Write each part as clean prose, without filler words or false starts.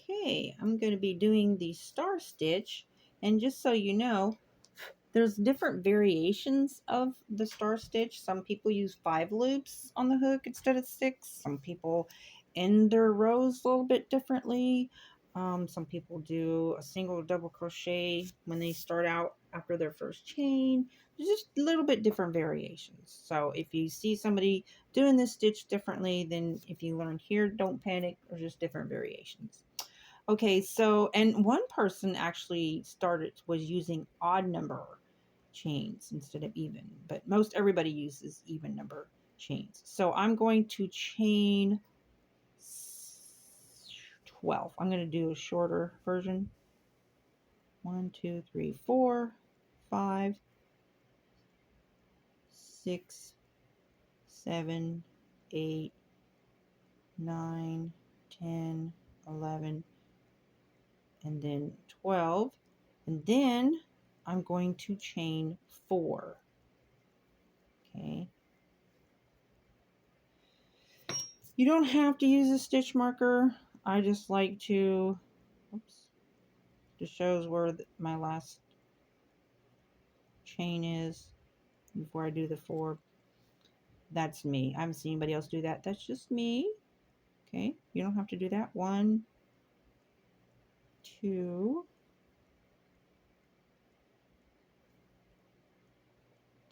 Okay, I'm going to be doing the star stitch, and just so you know, there's different variations of the star stitch. Some people use 5 loops on the hook instead of 6. Some people end their rows a little bit differently. Some people do a single or double crochet when they start out after their first chain. There's just a little bit different variations. So if you see somebody doing this stitch differently, then if you learn here, don't panic. There's just different variations. Okay, so, and one person actually was using odd number chains instead of even, but most everybody uses even number chains. So I'm going to chain 12. I'm going to do a shorter version. 1, 2, 3, 4, 5, 6, 7, 8, 9, 10, 11, and then 12. And then I'm going to chain 4. Okay. You don't have to use a stitch marker. I just like to, oops, just shows where my last chain is before I do the 4. That's me. I haven't seen anybody else do that. That's just me. Okay. You don't have to do that. 1, 2,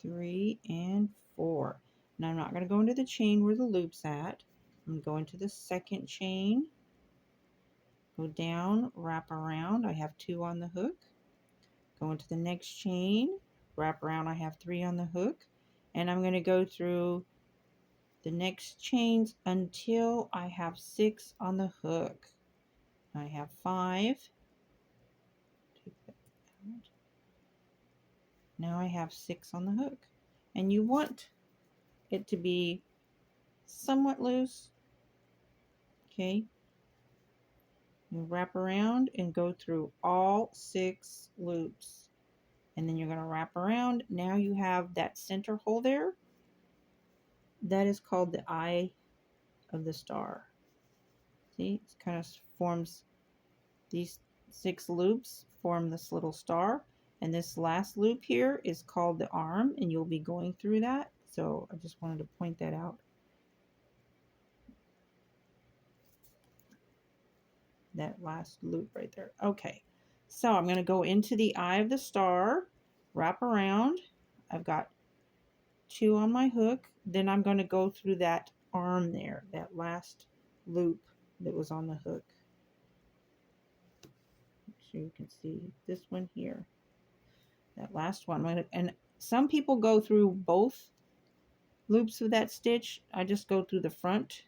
3, and 4. Now I'm not going to go into the chain where the loop's at. I'm going to go into the second chain, go down, wrap around. I have 2 on the hook. Go into the next chain, wrap around. I have 3 on the hook, and I'm going to go through the next chains until I have 6 on the hook. I have 5. Take that out. Now I have 6 on the hook, and you want it to be somewhat loose. Okay, you wrap around and go through all 6 loops, and then you're going to wrap around. Now you have that center hole there. That is called the eye of the star. See, it kind of forms these 6 loops form this little star, and this last loop here is called the arm, and you'll be going through that. So I just wanted to point that out. That last loop right there. Okay, so I'm going to go into the eye of the star, wrap around. I've got 2 on my hook. Then I'm going to go through that arm there, that last loop that was on the hook. So you can see this one here, that last one. And some people go through both loops of that stitch. I just go through the front,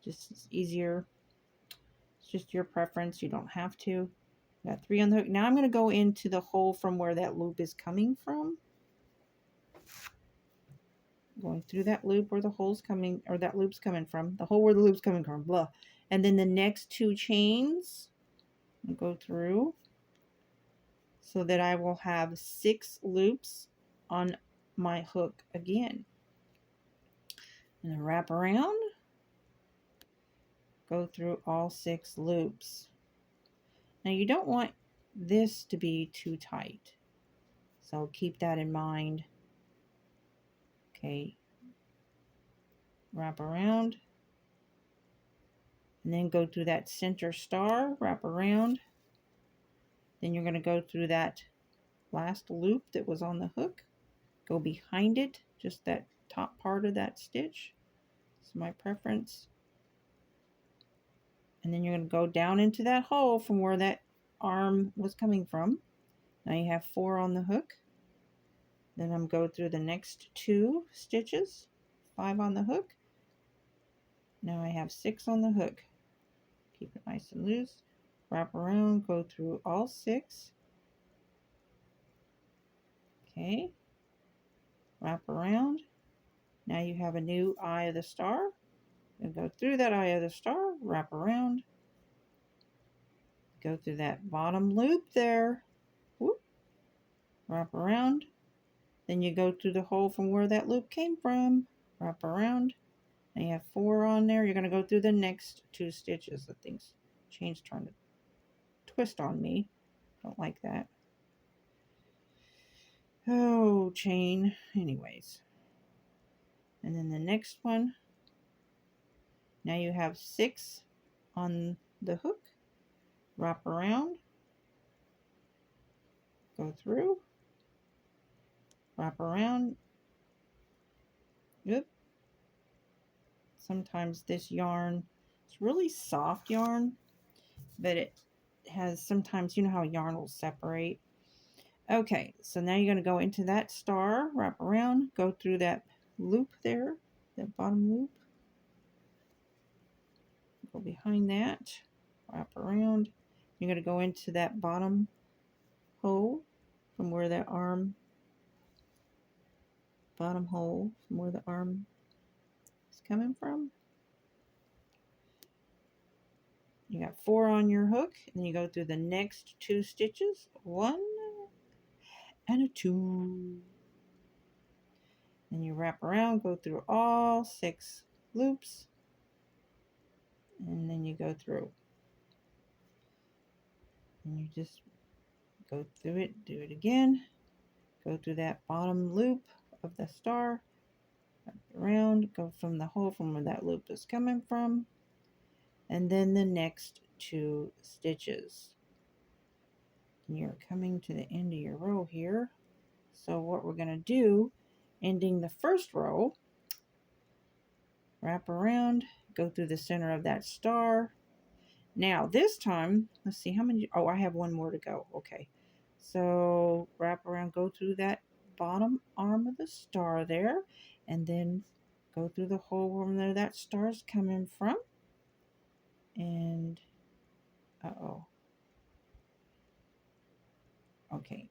just easier. It's just your preference. You don't have to. Got 3 on the hook. Now I'm going to go into the hole from where that loop is coming from. Going through that loop where the hole's coming, or that loop's coming from, the hole where the loop's coming from, blah. And then the next 2 chains, I'll go through so that I will have 6 loops on my hook again. And then wrap around, go through all 6 loops. Now you don't want this to be too tight, so keep that in mind. Okay, wrap around, and then go through that center star, wrap around. Then you're going to go through that last loop that was on the hook, go behind it, just that top part of that stitch. It's my preference. And then you're going to go down into that hole from where that arm was coming from. Now you have 4 on the hook. Then I'm going through the next 2 stitches, 5 on the hook. Now I have 6 on the hook. Keep it nice and loose. Wrap around, go through all 6. Okay. Wrap around. Now you have a new eye of the star. And go through that eye of the star, wrap around. Go through that bottom loop there. Whoop. Wrap around. Then you go through the hole from where that loop came from. Wrap around. Now you have 4 on there. You're going to go through the next 2 stitches. The thing's chain's trying to twist on me. Don't like that. Oh, chain. Anyways. And then the next one. Now you have 6 on the hook. Wrap around. Go through. Wrap around. Yep. Sometimes this yarn, it's really soft yarn, but it has sometimes, you know how yarn will separate. Okay, so now you're going to go into that star, wrap around, go through that loop there, that bottom loop. Go behind that, wrap around. You're going to go into that bottom hole from where that arm, bottom hole from where the arm is coming from. You got 4 on your hook, and you go through the next 2 stitches, 1 and a 2. Then you wrap around, go through all 6 loops, and then you go through. And you just go through it, do it again, go through that bottom loop of the star, wrap around, go from the hole from where that loop is coming from, and then the next 2 stitches. And you're coming to the end of your row here. So what we're going to do, ending the first row, wrap around, go through the center of that star. Now this time, let's see how many, oh, I have 1 more to go. Okay, so wrap around, go through that bottom arm of the star there, and then go through the hole where that star's coming from. And okay.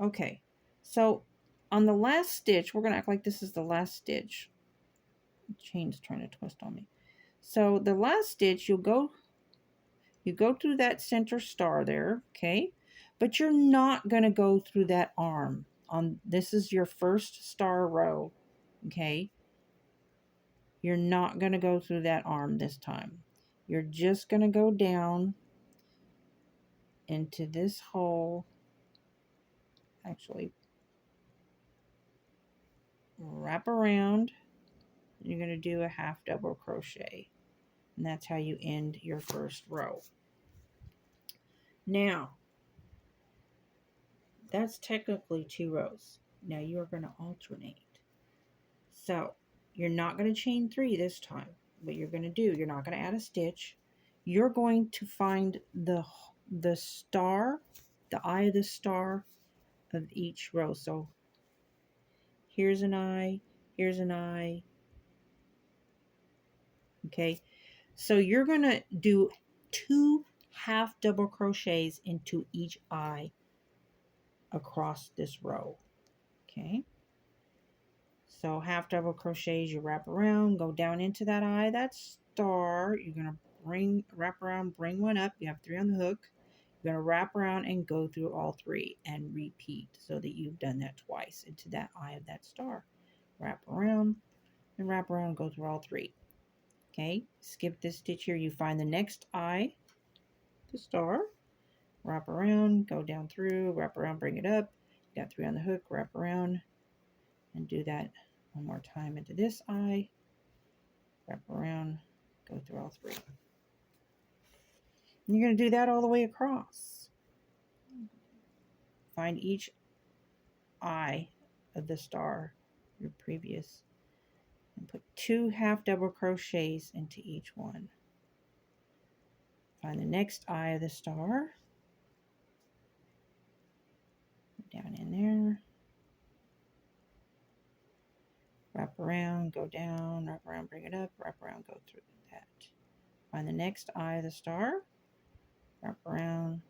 Okay, so on the last stitch, we're gonna act like this is the last stitch. The chain's trying to twist on me. So the last stitch, you go through that center star there, okay? But you're not gonna go through that arm. This is your first star row, okay? You're not gonna go through that arm this time. You're just gonna go down into this hole. Actually, wrap around. You're gonna do a half double crochet. And that's how you end your first row. Now, that's technically 2 rows. Now you are going to alternate. So you're not going to chain 3 this time. What you're going to do, you're not going to add a stitch. You're going to find the star, the eye of the star of each row. So here's an eye, here's an eye. Okay, so you're going to do 2 half double crochets into each eye across this row. Okay, so half double crochets, you wrap around, go down into that eye, that star. You're going to wrap around, bring 1 up. You have 3 on the hook. You're going to wrap around and go through all 3 and repeat so that you've done that twice into that eye of that star. Wrap around and wrap around, go through all 3. Okay, skip this stitch here. You find the next eye, the star, wrap around, go down through, wrap around, bring it up. You got 3 on the hook, wrap around and do that 1 more time into this eye, wrap around, go through all 3. And you're going to do that all the way across. Find each eye of the star, your previous, and put 2 half double crochets into each one. Find the next eye of the star, down in there, wrap around, go down, wrap around, bring it up, wrap around, go through that. Find the next eye of the star, wrap around,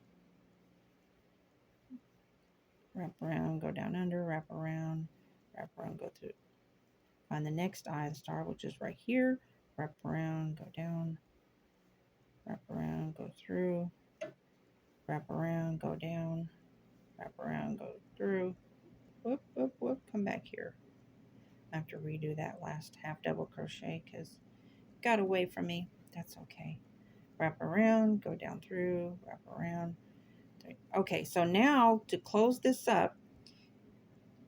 go down under, wrap around, go through. Find the next eye of the star, which is right here, wrap around, go down, wrap around, go through, wrap around, go down, wrap around, go through. whoop, whoop, whoop, come back here. I have to redo that last half double crochet because it got away from me. That's okay. Wrap around, go down through, wrap around. Okay, so now to close this up,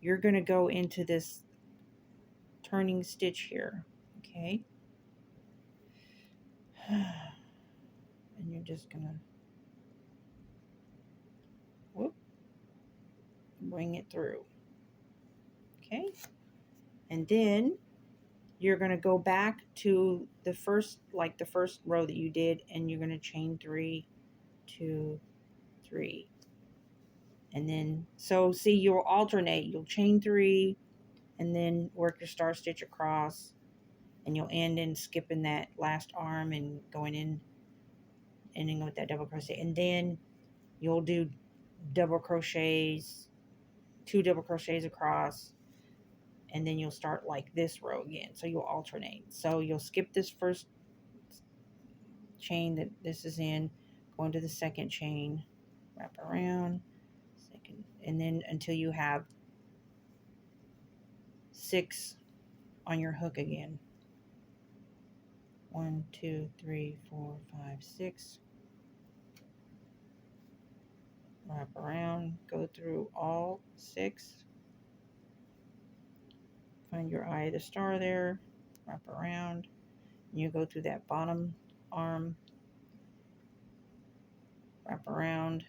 you're going to go into this turning stitch here, okay? And you're just going to whoop, bring it through, okay? And then you're going to go back to the first, like the first row that you did, and you're going to chain 3, 2, 3. And then, so see, you'll alternate. You'll chain 3 and then work your star stitch across, and you'll end in skipping that last arm and going in, ending with that double crochet. And then you'll do double crochets, 2 double crochets across, and then you'll start like this row again. So you'll alternate. So you'll skip this first chain that this is in, go into the second chain, wrap around, second, and then until you have 6 on your hook again. 1, 2, 3, 4, 5, 6. Wrap around, go through all 6. Find your eye of the star there, wrap around, and you go through that bottom arm, wrap around,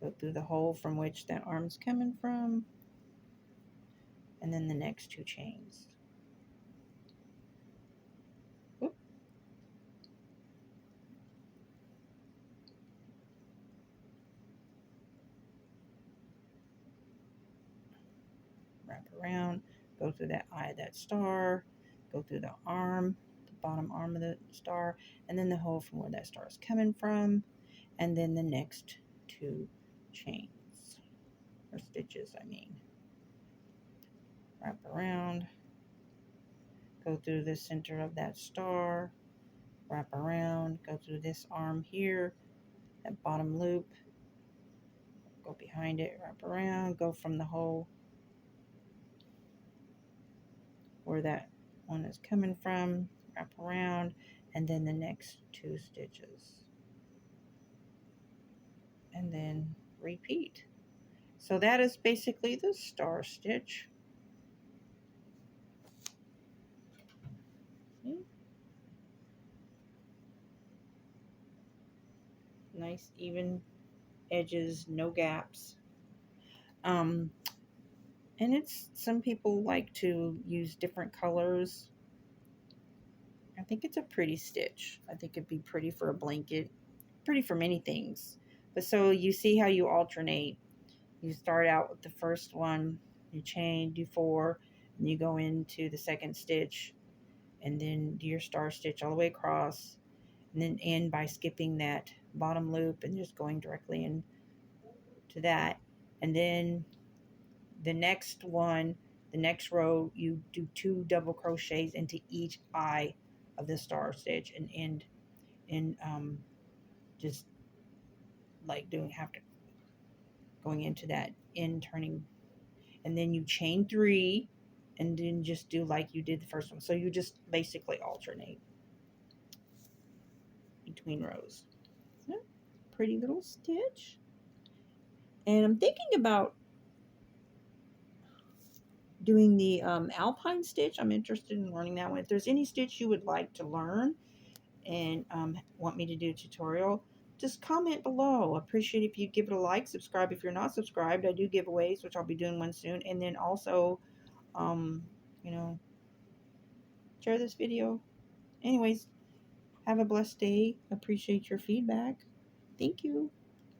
go through the hole from which that arm's coming from, and then the next 2 chains. Whoop. Wrap around, go through that eye of that star, go through the arm, the bottom arm of the star, and then the hole from where that star is coming from, and then the next 2 chains, or stitches, I mean. Wrap around, go through the center of that star, wrap around, go through this arm here, that bottom loop, go behind it, wrap around, go from the hole where that one is coming from, wrap around, and then the next 2 stitches. And then repeat. So that is basically the star stitch. Nice even edges, no gaps. And it's, some people like to use different colors. I think it's a pretty stitch. I think it'd be pretty for a blanket, pretty for many things. But so you see how you alternate. You start out with the first one, you chain, do 4, and you go into the second stitch, and then do your star stitch all the way across, and then end by skipping that bottom loop and just going directly into that. And then the next one, the next row, you do 2 double crochets into each eye of the star stitch and end in just like doing have to going into that end turning, and then you chain 3 and then just do like you did the first one. So you just basically alternate between rows. So, pretty little stitch. And I'm thinking about doing the alpine stitch. I'm interested in learning that one. If there's any stitch you would like to learn and want me to do a tutorial, just comment below. Appreciate if you give it a like, subscribe if you're not subscribed. I do giveaways, which I'll be doing one soon. And then also, you know, share this video. Anyways, have a blessed day. Appreciate your feedback. Thank you.